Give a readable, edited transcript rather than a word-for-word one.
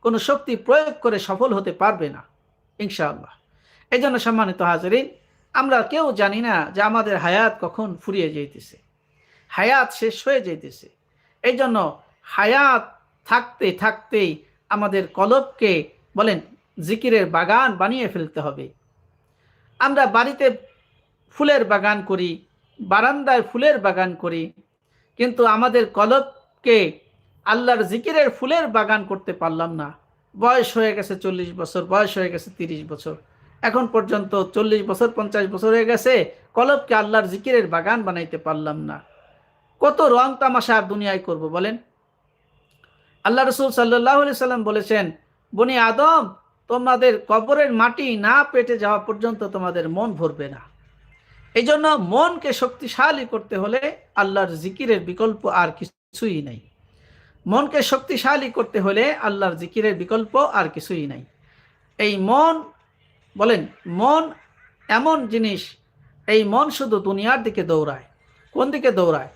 কোনো শক্তি প্রয়োগ করে সফল হতে পারবে না ইনশাআল্লাহ। এই জন্য সম্মানিত হাজরিন, আমরা কেউ জানি না যে আমাদের হায়াত কখন ফুরিয়ে যাইতেছে, হায়াত শেষ হয়ে যাইতেছে। এই জন্য হায়াত থাকতে থাকতেই আমাদের কলবকে বলেন জিকিরের বাগান বানিয়ে ফেলতে হবে। আমরা বাড়িতে ফুলের বাগান করি, বারান্দায় ফুলের বাগান করি, কিন্তু আমাদের কলবকে আল্লাহর জিকিরের ফুলের বাগান করতে পারলাম না। বয়স হয়ে গেছে 40 বছর, বয়স হয়ে গেছে 30 বছর, এখন পর্যন্ত 40 বছর 50 বছর হয়ে গেছে, কলবকে আল্লাহর জিকিরের বাগান বানাইতে পারলাম না। কত রং তামাশা দুনিয়ায় করব বলেন? আল্লাহ রসুল সাল্লাল্লাহু আলাইহি সাল্লাম বলেছেন, বনি আদম, তোমাদের কবরের মাটি না পেটে যাওয়া পর্যন্ত তোমাদের মন ভরবে না। এই জন্য মনকে শক্তিশালী করতে হলে আল্লাহর জিকিরের বিকল্প আর কিছুই নাই। মনকে শক্তিশালী করতে হলে আল্লাহর জিকিরের বিকল্প আর কিছুই নাই। এই মন বলেন, মন এমন জিনিস, এই মন শুধু দুনিয়ার দিকে দৌড়ায়। কোন দিকে দৌড়ায়?